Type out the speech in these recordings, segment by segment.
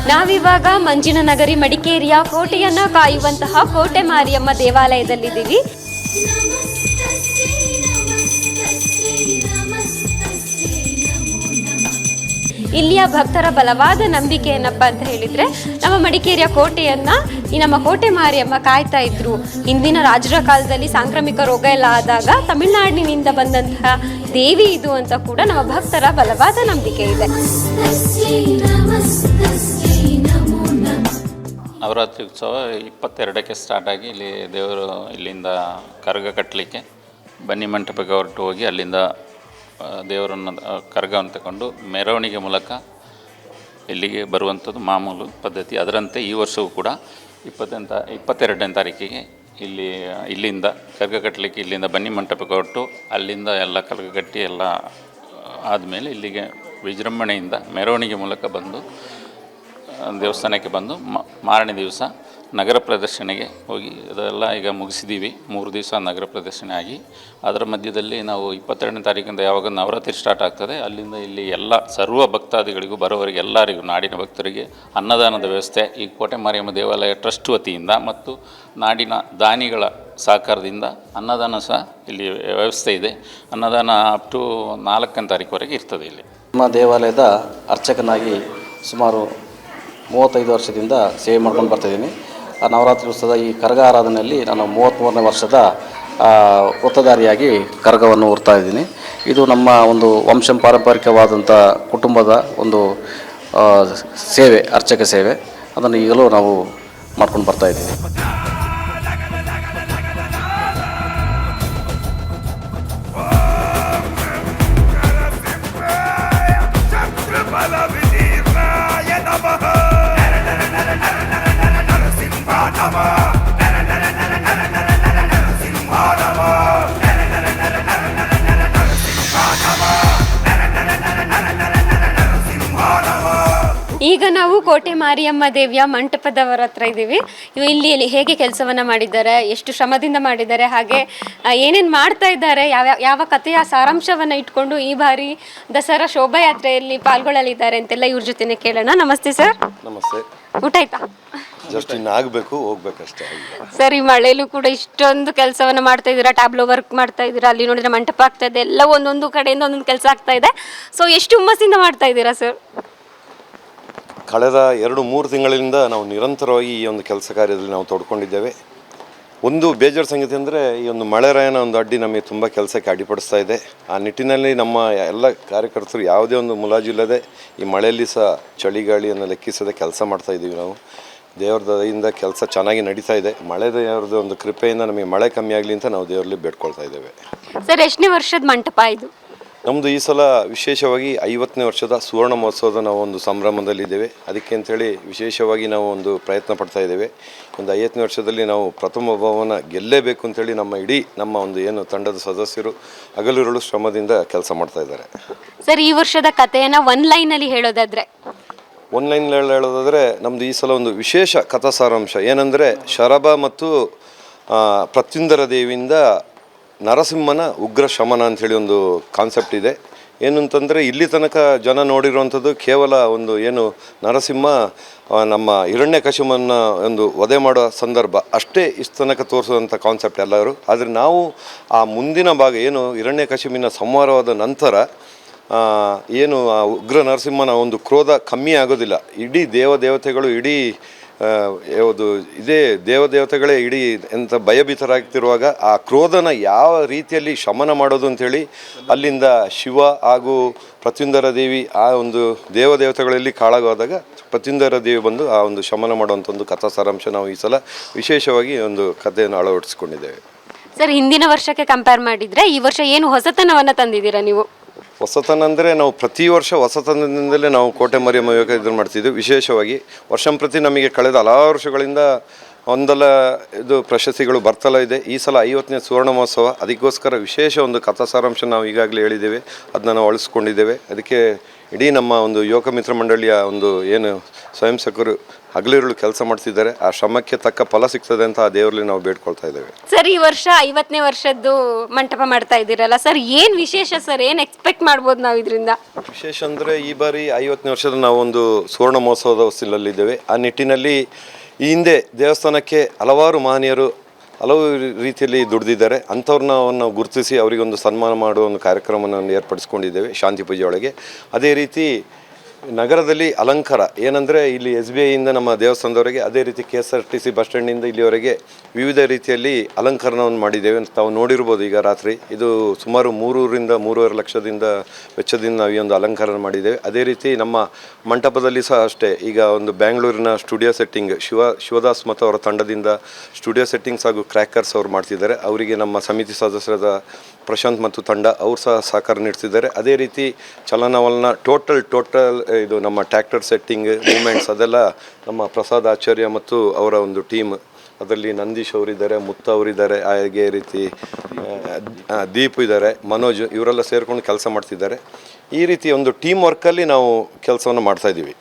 ನಾವಿವಾಗ ಮಂಜಿನ ನಗರಿ ಮಡಿಕೇರಿಯ ಕೋಟೆಯನ್ನ ಕಾಯುವಂತಹ ಕೋಟೆ ಮಾರಿಯಮ್ಮ ದೇವಾಲಯದಲ್ಲಿದ್ದೀವಿ. ಇಲ್ಲಿಯ ಭಕ್ತರ ಬಲವಾದ ನಂಬಿಕೆ ಏನಪ್ಪ ಅಂತ ಹೇಳಿದ್ರೆ, ನಮ್ಮ ಮಡಿಕೇರಿಯ ಕೋಟೆಯನ್ನ ಈ ನಮ್ಮ ಕೋಟೆ ಮಾರಿಯಮ್ಮ ಕಾಯ್ತಾ ಇದ್ರು. ಹಿಂದಿನ ರಾಜರ ಕಾಲದಲ್ಲಿ ಸಾಂಕ್ರಾಮಿಕ ರೋಗ ಎಲ್ಲ ಆದಾಗ ತಮಿಳುನಾಡಿನಿಂದ ಬಂದಂತಹ ದೇವಿ ಇದು ಅಂತ ಕೂಡ ನಮ್ಮ ಭಕ್ತರ ಬಲವಾದ ನಂಬಿಕೆ ಇದೆ. ನವರಾತ್ರಿ ಉತ್ಸವ 22ಕ್ಕೆ ಸ್ಟಾರ್ಟ್ ಆಗಿ ಇಲ್ಲಿ ದೇವರು ಇಲ್ಲಿಂದ ಕರಗ ಕಟ್ಟಲಿಕ್ಕೆ ಬನ್ನಿ ಮಂಟಪಕ್ಕೆ ಹೊರಟು ಹೋಗಿ ಅಲ್ಲಿಂದ ದೇವರನ್ನು ಕರಗವನ್ನು ತಗೊಂಡು ಮೆರವಣಿಗೆ ಮೂಲಕ ಇಲ್ಲಿಗೆ ಬರುವಂಥದ್ದು ಮಾಮೂಲು ಪದ್ಧತಿ. ಅದರಂತೆ ಈ ವರ್ಷವೂ ಕೂಡ 22ನೇ ತಾರೀಕಿಗೆ ಇಲ್ಲಿಂದ ಕರಗ ಕಟ್ಟಲಿಕ್ಕೆ ಇಲ್ಲಿಂದ ಬನ್ನಿ ಮಂಟಪಕ್ಕೆ ಹೊರಟು ಅಲ್ಲಿಂದ ಎಲ್ಲ ಕರಗ ಕಟ್ಟಿ ಎಲ್ಲ ಆದಮೇಲೆ ಇಲ್ಲಿಗೆ ವಿಜೃಂಭಣೆಯಿಂದ ಮೆರವಣಿಗೆ ಮೂಲಕ ಬಂದು ದೇವಸ್ಥಾನಕ್ಕೆ ಬಂದು ಮಾರನೇ ದಿವಸ ನಗರ ಪ್ರದರ್ಶನೆಗೆ ಹೋಗಿ ಅದೆಲ್ಲ ಈಗ ಮುಗಿಸಿದ್ದೀವಿ. 3 ದಿವಸ ನಗರ ಪ್ರದರ್ಶನ ಆಗಿ ಅದರ ಮಧ್ಯದಲ್ಲಿ ನಾವು 22ನೇ ತಾರೀಕಿಂದ ಯಾವಾಗ ನವರಾತ್ರಿ ಸ್ಟಾರ್ಟ್ ಆಗ್ತದೆ ಅಲ್ಲಿಂದ ಇಲ್ಲಿ ಎಲ್ಲ ಸರ್ವ ಭಕ್ತಾದಿಗಳಿಗೂ ಬರೋವರಿಗೆ ಎಲ್ಲರಿಗೂ ನಾಡಿನ ಭಕ್ತರಿಗೆ ಅನ್ನದಾನದ ವ್ಯವಸ್ಥೆ ಈ ಕೋಟೆ ಮಾರಿಯಮ್ಮ ದೇವಾಲಯ ಟ್ರಸ್ಟ್ ವತಿಯಿಂದ ಮತ್ತು ನಾಡಿನ ದಾನಿಗಳ ಸಹಕಾರದಿಂದ ಅನ್ನದಾನ ಸಹ ಇಲ್ಲಿ ವ್ಯವಸ್ಥೆ ಇದೆ. ಅನ್ನದಾನ ಅಪ್ ಟು 4ನೇ ತಾರೀಕುವರೆಗೆ ಇರ್ತದೆ. ಇಲ್ಲಿ ನಮ್ಮ ದೇವಾಲಯದ ಅರ್ಚಕನಾಗಿ ಸುಮಾರು 35 ವರ್ಷದಿಂದ ಸೇವೆ ಮಾಡ್ಕೊಂಡು ಬರ್ತಾಯಿದ್ದೀನಿ. ಆ ನವರಾತ್ರಿ ಉತ್ಸವದ ಈ ಕರಗ ಆರಾಧನೆಯಲ್ಲಿ ನಾನು 33ನೇ ವರ್ಷದ ವೃತ್ತಧಾರಿಯಾಗಿ ಕರಗವನ್ನು ಹೊರ್ತಾ ಇದ್ದೀನಿ. ಇದು ನಮ್ಮ ಒಂದು ಪಾರಂಪರಿಕವಾದಂಥ ಕುಟುಂಬದ ಒಂದು ಸೇವೆ, ಅರ್ಚಕ ಸೇವೆ. ಅದನ್ನು ಈಗಲೂ ನಾವು ಮಾಡ್ಕೊಂಡು ಬರ್ತಾಯಿದ್ದೀವಿ. ಈಗ ನಾವು ಕೋಟೆ ಮಾರಿಯಮ್ಮ ದೇವಿಯ ಮಂಟಪದವರ ಹತ್ರ ಇದ್ದೀವಿ. ಇಲ್ಲಿ ಹೇಗೆ ಕೆಲಸವನ್ನ ಮಾಡಿದ್ದಾರೆ, ಎಷ್ಟು ಶ್ರಮದಿಂದ ಮಾಡಿದ್ದಾರೆ, ಹಾಗೆ ಏನೇನು ಮಾಡ್ತಾ ಇದ್ದಾರೆ, ಯಾವ ಕಥೆಯ ಸಾರಾಂಶವನ್ನು ಇಟ್ಕೊಂಡು ಈ ಬಾರಿ ದಸರಾ ಶೋಭಾಯಾತ್ರೆಯಲ್ಲಿ ಪಾಲ್ಗೊಳ್ಳಲಿದ್ದಾರೆ ಅಂತೆಲ್ಲ ಇವ್ರ ಜೊತೆನೆ ಕೇಳೋಣ. ನಮಸ್ತೆ ಸರ್. ನಮಸ್ತೆ. ಊಟ ಆಯ್ತಾ? ಜಸ್ಟ್ ಇನ್ನು ಆಗಬೇಕು, ಹೋಗ್ಬೇಕಷ್ಟೇ. ಸರ್, ಈ ಮಳೆಯಲ್ಲೂ ಕೂಡ ಇಷ್ಟೊಂದು ಕೆಲಸವನ್ನ ಮಾಡ್ತಾ ಇದ್ದೀರಾ, ಟ್ಯಾಬ್ಲೋ ವರ್ಕ್ ಮಾಡ್ತಾ ಇದ್ದೀರಾ, ಅಲ್ಲಿ ನೋಡಿದ್ರೆ ಮಂಟಪ ಆಗ್ತಾ ಇದೆ, ಎಲ್ಲ ಒಂದೊಂದು ಕಡೆಯಿಂದ ಒಂದೊಂದು ಕೆಲಸ ಆಗ್ತಾ ಇದೆ. ಸೊ ಎಷ್ಟು ಹುಮ್ಮಸ್ಸಿಂದ ಮಾಡ್ತಾ ಇದ್ದೀರಾ ಸರ್? ಕಳೆದ 2-3 ತಿಂಗಳಿಂದ ನಾವು ನಿರಂತರವಾಗಿ ಈ ಒಂದು ಕೆಲಸ ಕಾರ್ಯದಲ್ಲಿ ನಾವು ತೊಡ್ಕೊಂಡಿದ್ದೇವೆ. ಒಂದು ಬೇಜಾರು ಸಂಗತಿ ಅಂದರೆ ಈ ಒಂದು ಮಳೆರಾಯನ ಒಂದು ಅಡ್ಡಿ ನಮಗೆ ತುಂಬ ಕೆಲಸಕ್ಕೆ ಅಡ್ಡಿಪಡಿಸ್ತಾ ಇದೆ. ಆ ನಿಟ್ಟಿನಲ್ಲಿ ನಮ್ಮ ಎಲ್ಲ ಕಾರ್ಯಕರ್ತರು ಯಾವುದೇ ಒಂದು ಮುಲಾಜಿಲ್ಲದೆ ಈ ಮಳೆಯಲ್ಲಿ ಸಹ ಚಳಿಗಾಳಿಯನ್ನು ಲೆಕ್ಕಿಸದೆ ಕೆಲಸ ಮಾಡ್ತಾ ಇದ್ದೀವಿ. ನಾವು ದೇವ್ರ ದಯೆಯಿಂದ ಕೆಲಸ ಚೆನ್ನಾಗಿ ನಡೀತಾ ಇದೆ. ಮಳೆ ದೇವ್ರದ್ದು ಒಂದು ಕೃಪೆಯಿಂದ ನಮಗೆ ಮಳೆ ಕಮ್ಮಿ ಆಗಲಿ ಅಂತ ನಾವು ದೇವರಲ್ಲಿ ಬೇಡ್ಕೊಳ್ತಾ ಇದ್ದೇವೆ. ಸರ್, ಎಷ್ಟನೇ ವರ್ಷದ ಮಂಟಪ ಇದು? ನಮ್ಮದು ಈ ಸಲ ವಿಶೇಷವಾಗಿ 50ನೇ ವರ್ಷದ ಸುವರ್ಣ ಮಹೋತ್ಸವದ ನಾವು ಒಂದು ಸಂಭ್ರಮದಲ್ಲಿದ್ದೇವೆ. ಅದಕ್ಕೆ ಅಂಥೇಳಿ ವಿಶೇಷವಾಗಿ ನಾವು ಒಂದು ಪ್ರಯತ್ನ ಪಡ್ತಾ ಇದ್ದೇವೆ. ಒಂದು 50ನೇ ವರ್ಷದಲ್ಲಿ ನಾವು ಪ್ರಥಮ ಭವನ ಗೆಲ್ಲೇಬೇಕು ಅಂತೇಳಿ ನಮ್ಮ ಒಂದು ಏನು ತಂಡದ ಸದಸ್ಯರು ಹಗಲಿರುಳು ಶ್ರಮದಿಂದ ಕೆಲಸ ಮಾಡ್ತಾ ಇದ್ದಾರೆ. ಸರ್, ಈ ವರ್ಷದ ಕಥೆಯನ್ನು ಒನ್ ಲೈನಲ್ಲಿ ಹೇಳೋದಾದ್ರೆ ನಮ್ಮದು ಈ ಸಲ ಒಂದು ವಿಶೇಷ ಕಥಾ ಸಾರಾಂಶ ಏನಂದರೆ, ಶರಭ ಮತ್ತು ಪ್ರತ್ಯುಂದರ ದೇವಿಯಿಂದ ನರಸಿಂಹನ ಉಗ್ರ ಶಮನ ಅಂಥೇಳಿ ಒಂದು ಕಾನ್ಸೆಪ್ಟ್ ಇದೆ. ಏನು ಅಂತಂದರೆ, ಇಲ್ಲಿ ತನಕ ಜನ ನೋಡಿರುವಂಥದ್ದು ಕೇವಲ ಒಂದು ಏನು ನರಸಿಂಹ ನಮ್ಮ ಹಿರಣ್ಯಕಶಿಪುವನ್ನು ಒಂದು ವಧೆ ಮಾಡೋ ಸಂದರ್ಭ ಅಷ್ಟೇ ಇಷ್ಟು ತನಕ ತೋರಿಸುವಂಥ ಕಾನ್ಸೆಪ್ಟ್ ಎಲ್ಲರೂ. ಆದರೆ ನಾವು ಆ ಮುಂದಿನ ಭಾಗ ಏನು ಹಿರಣ್ಯಕಶಿಪುವಿನ ಸಂಹಾರವಾದ ನಂತರ ಏನು ಆ ಉಗ್ರ ನರಸಿಂಹನ ಒಂದು ಕ್ರೋಧ ಕಮ್ಮಿ ಆಗೋದಿಲ್ಲ. ಇಡೀ ದೇವತೆಗಳು ದೇವತೆಗಳೇ ಇಡೀ ಎಂಥ ಭಯಭೀತರಾಗ್ತಿರುವಾಗ ಆ ಕ್ರೋಧನ ಯಾವ ರೀತಿಯಲ್ಲಿ ಶಮನ ಮಾಡೋದು ಅಂಥೇಳಿ ಅಲ್ಲಿಂದ ಶಿವ ಹಾಗೂ ಪ್ರತ್ಯುಂದರ ದೇವಿ ಆ ಒಂದು ದೇವತೆಗಳಲ್ಲಿ ಕಾಳಾಗೋದಾಗ ಪ್ರತ್ಯುಂದರ ದೇವಿ ಬಂದು ಆ ಒಂದು ಶಮನ ಮಾಡುವಂಥ ಒಂದು ಕಥಾ ಸಾರಾಂಶ ನಾವು ಈ ಸಲ ವಿಶೇಷವಾಗಿ ಒಂದು ಕಥೆಯನ್ನು ಅಳವಡಿಸ್ಕೊಂಡಿದ್ದೇವೆ. ಸರ್, ಹಿಂದಿನ ವರ್ಷಕ್ಕೆ ಕಂಪೇರ್ ಮಾಡಿದರೆ ಈ ವರ್ಷ ಏನು ಹೊಸತನವನ್ನು ತಂದಿದ್ದೀರಾ ನೀವು? ಹೊಸತನ ಅಂದರೆ ನಾವು ಪ್ರತಿ ವರ್ಷ ಹೊಸತನದಿಂದಲೇ ನಾವು ಕೋಟೆ ಮಾರಿಯಮ್ಮ ಇದನ್ನು ಮಾಡ್ತಿದ್ವಿ. ವಿಶೇಷವಾಗಿ ವರ್ಷಂಪ್ರತಿ ನಮಗೆ ಕಳೆದ ಹಲವಾರು ವರ್ಷಗಳಿಂದ ಒಂದಲ್ಲ ಇದು ಪ್ರಶಸ್ತಿಗಳು ಬರ್ತಲೇ ಇದೆ. ಈ ಸಲ 50ನೇ ಸುವರ್ಣ ಮಹೋತ್ಸವ, ಅದಕ್ಕೋಸ್ಕರ ವಿಶೇಷ ಒಂದು ಕಥಾ ಸಾರಾಂಶ ನಾವು ಈಗಾಗಲೇ ಹೇಳಿದ್ದೇವೆ, ಅದನ್ನ ನಾವು ಅಳಿಸ್ಕೊಂಡಿದ್ದೇವೆ. ಅದಕ್ಕೆ ಇಡೀ ನಮ್ಮ ಒಂದು ಯುವಕ ಮಿತ್ರ ಮಂಡಳಿಯ ಒಂದು ಏನು ಸ್ವಯಂ ಸೇವಕರು ಹಗಲಿರುಳು ಕೆಲಸ ಮಾಡ್ತಿದ್ದಾರೆ. ಆ ಶ್ರಮಕ್ಕೆ ತಕ್ಕ ಫಲ ಸಿಗ್ತದೆ ಅಂತ ಆ ದೇವರಲ್ಲಿ ನಾವು ಬೇಡ್ಕೊಳ್ತಾ ಇದ್ದೇವೆ. ಸರ್, ಈ ವರ್ಷ 50ನೇ ವರ್ಷದ್ದು ಮಂಟಪ ಮಾಡ್ತಾ ಇದ್ದೀರಲ್ಲ ಸರ್, ಏನು ವಿಶೇಷ ಸರ್? ಏನು ಎಕ್ಸ್ಪೆಕ್ಟ್ ಮಾಡ್ಬೋದು ನಾವು ಇದರಿಂದ? ವಿಶೇಷ ಅಂದರೆ ಈ ಬಾರಿ 50ನೇ ವರ್ಷದ ನಾವೊಂದು ಸುವರ್ಣ ಮಹೋತ್ಸವದ ಹೊಸ್ತಿಲಲ್ಲಿದ್ದೇವೆ. ಆ ನಿಟ್ಟಿನಲ್ಲಿ ಈ ಹಿಂದೆ ದೇವಸ್ಥಾನಕ್ಕೆ ಹಲವಾರು ಮಹನೀಯರು ಹಲವು ರೀತಿಯಲ್ಲಿ ದುಡಿದಿದ್ದಾರೆ. ಅಂಥವ್ರನ್ನ ನಾವು ಗುರುತಿಸಿ ಅವರಿಗೊಂದು ಸನ್ಮಾನ ಮಾಡುವ ಒಂದು ಕಾರ್ಯಕ್ರಮವನ್ನು ಏರ್ಪಡಿಸ್ಕೊಂಡಿದ್ದೇವೆ ಶಾಂತಿ ಪೂಜೆ ಒಳಗೆ. ಅದೇ ರೀತಿ ನಗರದಲ್ಲಿ ಅಲಂಕಾರ ಏನಂದರೆ ಇಲ್ಲಿ SBIಯಿಂದ ನಮ್ಮ ದೇವಸ್ಥಾನದವರೆಗೆ, ಅದೇ ರೀತಿ KSRTC ಬಸ್ ಸ್ಟ್ಯಾಂಡಿಂದ ಇಲ್ಲಿವರೆಗೆ ವಿವಿಧ ರೀತಿಯಲ್ಲಿ ಅಲಂಕರಣವನ್ನು ಮಾಡಿದ್ದೇವೆ. ತಾವು ನೋಡಿರ್ಬೋದು ಈಗ ರಾತ್ರಿ ಇದು ಸುಮಾರು 3.5 ಲಕ್ಷದಿಂದ ವೆಚ್ಚದಿಂದ ನಾವು ಈ ಒಂದು ಅಲಂಕಾರ ಮಾಡಿದ್ದೇವೆ. ಅದೇ ರೀತಿ ನಮ್ಮ ಮಂಟಪದಲ್ಲಿ ಸಹ ಅಷ್ಟೇ, ಈಗ ಒಂದು ಬ್ಯಾಂಗ್ಳೂರಿನ ಸ್ಟುಡಿಯೋ ಸೆಟ್ಟಿಂಗ್ ಶಿವದಾಸ್ ಮತ್ತು ಅವರ ತಂಡದಿಂದ ಸ್ಟುಡಿಯೋ ಸೆಟ್ಟಿಂಗ್ಸ್ ಹಾಗೂ ಕ್ರ್ಯಾಕರ್ಸ್ ಅವರು ಮಾಡ್ತಿದ್ದಾರೆ. ಅವರಿಗೆ ನಮ್ಮ ಸಮಿತಿ ಸದಸ್ಯರಾದ ಪ್ರಶಾಂತ್ ಮತ್ತು ತಂಡ ಅವರು ಸಹ ಸಹಕಾರ ನೀಡ್ತಿದ್ದಾರೆ. ಅದೇ ರೀತಿ ಚಲನವಲನ ಟೋಟಲ್ ಇದು ನಮ್ಮ ಟ್ರ್ಯಾಕ್ಟರ್ ಸೆಟ್ಟಿಂಗ್ ಮೂಮೆಂಟ್ಸ್ ಅದೆಲ್ಲ ನಮ್ಮ ಪ್ರಸಾದ್ ಆಚಾರ್ಯ ಮತ್ತು ಅವರ ಒಂದು ಟೀಮ್, ಅದರಲ್ಲಿ ನಂದೀಶ್ ಅವರಿದ್ದಾರೆ, ಮುತ್ತ ಅವರಿದ್ದಾರೆ, ಹಾಗೆ ರೀತಿ ದೀಪ್ ಇದ್ದಾರೆ, ಮನೋಜ್, ಇವರೆಲ್ಲ ಸೇರಿಕೊಂಡು ಕೆಲಸ ಮಾಡ್ತಿದ್ದಾರೆ. ಈ ರೀತಿ ಒಂದು ಟೀಮ್ ವರ್ಕಲ್ಲಿ ನಾವು ಕೆಲಸವನ್ನು ಮಾಡ್ತಾಯಿದ್ದೀವಿ.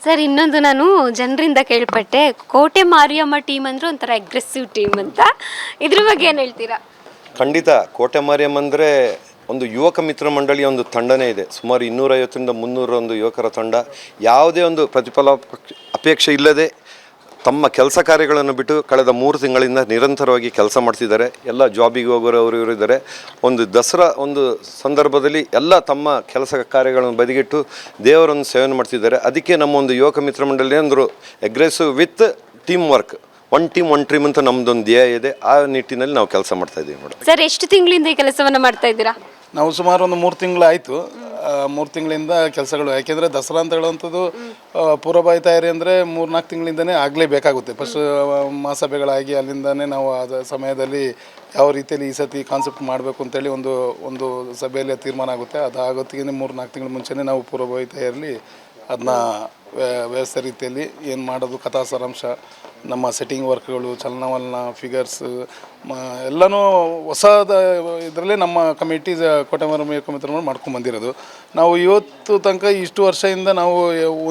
ಸರ್, ಇನ್ನೊಂದು ನಾನು ಜನರಿಂದ ಕೇಳ್ಪಟ್ಟೆ, ಕೋಟೆ ಮಾರಿಯಮ್ಮ ಟೀಮ್ ಅಂದರೆ ಒಂಥರ ಅಗ್ರೆಸಿವ್ ಟೀಮ್ ಅಂತ. ಇದ್ರ ಬಗ್ಗೆ ಏನು ಹೇಳ್ತೀರಾ? ಖಂಡಿತ. ಕೋಟೆ ಮಾರಿಯಮ್ಮ ಅಂದರೆ ಒಂದು ಯುವಕ ಮಿತ್ರ ಮಂಡಳಿಯ ಒಂದು ತಂಡನೇ ಇದೆ. ಸುಮಾರು 250ರಿಂದ 300 ಒಂದು ಯುವಕರ ತಂಡ. ಯಾವುದೇ ಒಂದು ಪ್ರತಿಫಲ ಅಪೇಕ್ಷೆ ಇಲ್ಲದೆ ತಮ್ಮ ಕೆಲಸ ಕಾರ್ಯಗಳನ್ನು ಬಿಟ್ಟು ಕಳೆದ 3 ತಿಂಗಳಿಂದ ನಿರಂತರವಾಗಿ ಕೆಲಸ ಮಾಡ್ತಿದ್ದಾರೆ. ಎಲ್ಲ ಜಾಬಿಗೆ ಹೋಗೋರು ಇವರು ಇದ್ದಾರೆ. ಒಂದು ದಸರಾ ಒಂದು ಸಂದರ್ಭದಲ್ಲಿ ಎಲ್ಲ ತಮ್ಮ ಕೆಲಸ ಕಾರ್ಯಗಳನ್ನು ಬದಿಗಿಟ್ಟು ದೇವರನ್ನು ಸೇವನೆ ಮಾಡ್ತಿದ್ದಾರೆ. ಅದಕ್ಕೆ ನಮ್ಮ ಒಂದು ಯುವಕ ಮಿತ್ರ ಮಂಡಳಿ ಅಂದರು aggressive with team work, one team ಅಂತ ನಮ್ಮದೊಂದು ಧ್ಯೇಯ ಇದೆ. ಆ ನಿಟ್ಟಿನಲ್ಲಿ ನಾವು ಕೆಲಸ ಮಾಡ್ತಾ ಇದ್ದೀವಿ ಮೇಡಮ್. ಸರ್, ಎಷ್ಟು ತಿಂಗಳಿಂದ ಈ ಕೆಲಸವನ್ನು ಮಾಡ್ತಾ ಇದ್ದೀರಾ? ನಾವು ಸುಮಾರು ಒಂದು 3 ತಿಂಗಳಾಯಿತು. 3 ತಿಂಗಳಿಂದ ಕೆಲಸಗಳು, ಯಾಕೆಂದರೆ ದಸರಾ ಅಂತ ಹೇಳುವಂಥದ್ದು ಪೂರ್ವಭಾವಿ ತಯಾರಿ ಅಂದರೆ 3-4 ತಿಂಗಳಿಂದನೇ ಆಗಲೇಬೇಕಾಗುತ್ತೆ. ಫಸ್ಟ್ ಮಹಾಸಭೆಗಳಾಗಿ ಅಲ್ಲಿಂದನೇ ನಾವು ಆ ಸಮಯದಲ್ಲಿ ಯಾವ ರೀತಿಯಲ್ಲಿ ಈ ಸತಿ ಕಾನ್ಸೆಪ್ಟ್ ಮಾಡಬೇಕು ಅಂತೇಳಿ ಒಂದು ಸಭೆಯಲ್ಲಿ ತೀರ್ಮಾನ ಆಗುತ್ತೆ. ಅದಾಗೋತ್ತಿಗೆ 3-4 ತಿಂಗಳ ಮುಂಚೆನೇ ನಾವು ಪೂರ್ವಭಾವಿ ತಯಾರಿಯಲ್ಲಿ ಅದನ್ನ ವ್ಯವಸ್ಥೆ ರೀತಿಯಲ್ಲಿ ಏನು ಮಾಡೋದು, ಕಥಾ ಸಾರಾಂಶ, ನಮ್ಮ ಸೆಟ್ಟಿಂಗ್ ವರ್ಕ್ಗಳು, ಚಲನವಲನ, ಫಿಗರ್ಸ್ ಎಲ್ಲನೂ ಹೊಸದ ಇದರಲ್ಲೇ ನಮ್ಮ ಕಮಿಟಿ ಕೋಟೆ ಮಾರಿಯಮ್ಮ ಕಮಿಟಿ ಮಾಡ್ಕೊಂಡು ಬಂದಿರೋದು. ನಾವು ಇವತ್ತು ತನಕ ಇಷ್ಟು ವರ್ಷದಿಂದ ನಾವು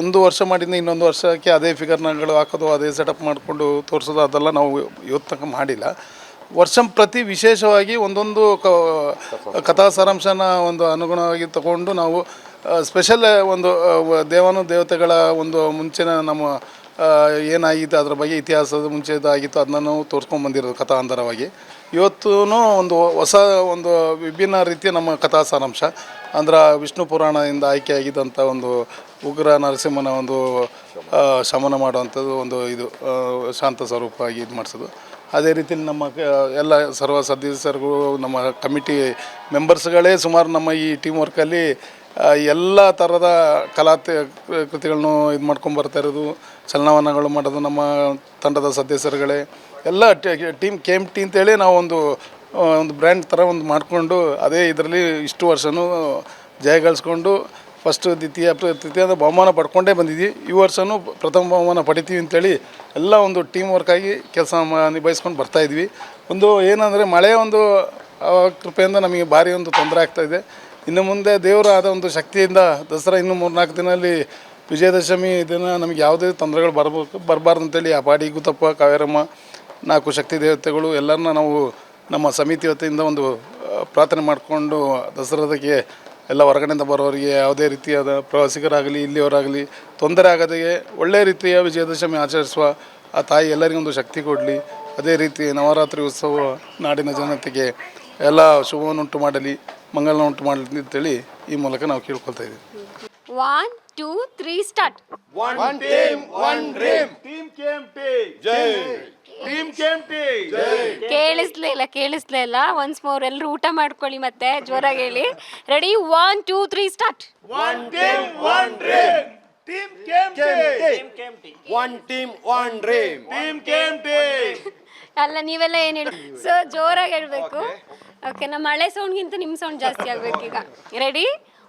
1 ವರ್ಷ ಮಾಡಿದ್ದ ಇನ್ನೊಂದು ವರ್ಷಕ್ಕೆ ಅದೇ ಫಿಗರ್ಗಳು ಹಾಕೋದು, ಅದೇ ಸೆಟಪ್ ಮಾಡಿಕೊಂಡು ತೋರಿಸೋದು ಅದೆಲ್ಲ ನಾವು ಇವತ್ತು ತನಕ ಮಾಡಿಲ್ಲ. ವರ್ಷ ಪ್ರತಿ ವಿಶೇಷವಾಗಿ ಒಂದೊಂದು ಕಥಾ ಸಾರಾಂಶನ ಒಂದು ಅನುಗುಣವಾಗಿ ತಗೊಂಡು ನಾವು ಸ್ಪೆಷಲ್ ಒಂದು ದೇವತೆಗಳ ಒಂದು ಮುಂಚಿನ ನಮ್ಮ ಏನಾಗಿತ್ತು ಅದರ ಬಗ್ಗೆ ಇತಿಹಾಸದ ಮುಂಚೆದಾಗಿತ್ತು ಅದನ್ನ ನಾವು ತೋರಿಸ್ಕೊಂಡು ಬಂದಿರೋದು ಕಥಾಂತರವಾಗಿ. ಇವತ್ತೂ ಒಂದು ಹೊಸ ಒಂದು ವಿಭಿನ್ನ ರೀತಿಯ ನಮ್ಮ ಕಥಾ ಸಾರಾಂಶ ಅಂದ್ರೆ ವಿಷ್ಣು ಪುರಾಣದಿಂದ ಆಯ್ಕೆಯಾಗಿದ್ದಂಥ ಒಂದು ಉಗ್ರ ನರಸಿಂಹನ ಒಂದು ಶಮನ ಮಾಡುವಂಥದ್ದು ಒಂದು ಇದು ಶಾಂತ ಸ್ವರೂಪವಾಗಿ ಇದು ಮಾಡಿಸೋದು. ಅದೇ ರೀತಿಯಲ್ಲಿ ನಮ್ಮ ಎಲ್ಲ ಸರ್ವ ಸದಸ್ಯರಿಗೂ ನಮ್ಮ ಕಮಿಟಿ ಮೆಂಬರ್ಸ್ಗಳೇ ಸುಮಾರು ನಮ್ಮ ಈ ಟೀಮ್ ವರ್ಕಲ್ಲಿ ಎಲ್ಲ ಥರದ ಕೃತಿಗಳನ್ನು ಇದು ಮಾಡ್ಕೊಂಬರ್ತಾ ಇರೋದು, ಚಲನವಲನಗಳು ಮಾಡೋದು ನಮ್ಮ ತಂಡದ ಸದಸ್ಯರುಗಳೇ ಎಲ್ಲ ಟೀಮ್ KMT ಅಂತೇಳಿ ನಾವು ಒಂದು ಬ್ರ್ಯಾಂಡ್ ಥರ ಒಂದು ಮಾಡಿಕೊಂಡು ಅದೇ ಇದರಲ್ಲಿ ಇಷ್ಟು ವರ್ಷವೂ ಜಯಗಳಿಸ್ಕೊಂಡು ಫಸ್ಟ್ ತೃತೀಯ ಬಹುಮಾನ ಪಡ್ಕೊಂಡೇ ಬಂದಿದ್ವಿ. ಈ ವರ್ಷವೂ ಪ್ರಥಮ ಬಹುಮಾನ ಪಡಿತೀವಿ ಅಂತೇಳಿ ಎಲ್ಲ ಒಂದು ಟೀಮ್ ವರ್ಕಾಗಿ ಕೆಲಸ ನಿಭಾಯಿಸ್ಕೊಂಡು ಬರ್ತಾಯಿದ್ವಿ. ಒಂದು ಏನಂದರೆ ಮಳೆಯ ಒಂದು ಕೃಪೆಯಿಂದ ನಮಗೆ ಭಾರಿ ಒಂದು ತೊಂದರೆ ಆಗ್ತಾಯಿದೆ. ಇನ್ನು ಮುಂದೆ ದೇವರ ಆದ ಒಂದು ಶಕ್ತಿಯಿಂದ ದಸರಾ ಇನ್ನೂ 3-4 ದಿನದಲ್ಲಿ ವಿಜಯದಶಮಿ ದಿನ ನಮಗೆ ಯಾವುದೇ ತೊಂದರೆಗಳು ಬರಬಾರ್ದು ಅಂತೇಳಿ ಆ ಪಾಡಿ ಗುತ್ತಪ್ಪ, ಕಾವೇರಮ್ಮ, 4 ಶಕ್ತಿ ದೇವತೆಗಳು ಎಲ್ಲರನ್ನ ನಾವು ನಮ್ಮ ಸಮಿತಿ ವತಿಯಿಂದ ಒಂದು ಪ್ರಾರ್ಥನೆ ಮಾಡಿಕೊಂಡು ದಸರಾದಕ್ಕೆ ಎಲ್ಲ ಹೊರಗಡೆಯಿಂದ ಬರೋರಿಗೆ ಯಾವುದೇ ರೀತಿಯಾದ ಪ್ರವಾಸಿಗರಾಗಲಿ ಇಲ್ಲಿಯವರಾಗಲಿ ತೊಂದರೆ ಆಗದೆ ಒಳ್ಳೆಯ ರೀತಿಯ ವಿಜಯದಶಮಿ ಆಚರಿಸುವ ಆ ತಾಯಿ ಎಲ್ಲರಿಗೊಂದು ಶಕ್ತಿ ಕೊಡಲಿ. ಅದೇ ರೀತಿ ನವರಾತ್ರಿ ಉತ್ಸವ ನಾಡಿನ ಜನತೆಗೆ ಎಲ್ಲ ಶುಭವನ್ನುಂಟು ಮಾಡಲಿ, ಮಂಗಳನ ಉಂಟು ಮಾಡಲಿ ಅಂತೇಳಿ ಈ ಮೂಲಕ ನಾವು ಕೇಳ್ಕೊಳ್ತಾ ಇದ್ದೀವಿ. 1, 2, 3 start. One team, one dream. Team KMT. Jai. Team KMT. Jai. ಕೇಳಿಸ್ಲೇ ಇಲ್ಲ. ಒನ್ಸ್ ಮೋರ್ ಎಲ್ಲರೂ ಊಟ ಮಾಡ್ಕೊಳ್ಳಿ, ಮತ್ತೆ ಜೋರಾಗಿ ಹೇಳಿ. Ready? 1, 2, 3 start. One team, one dream. Team KMT. Team KMT. One team, one dream. Team KMT. ಅಲ್ಲ, ನೀವೆಲ್ಲ ಏನು ಹೇಳಿ? ಸೊ ಜೋರಾಗಿ ಹೇಳ್ಬೇಕು. ಓಕೆ, ನಮ್ಮ ಹಳೆ ಸೌಂಡ್ಗಿಂತ ನಿಮ್ಮ ಸೌಂಡ್ ಜಾಸ್ತಿ ಆಗ್ಬೇಕು ಈಗ. Ready?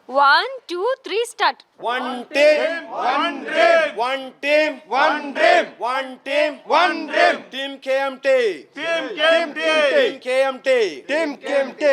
1, 2, 3 start. One team, One dream. one team, One dream. one team, One dream. Team KMT. Team KMT. Team KMT. Team KMT.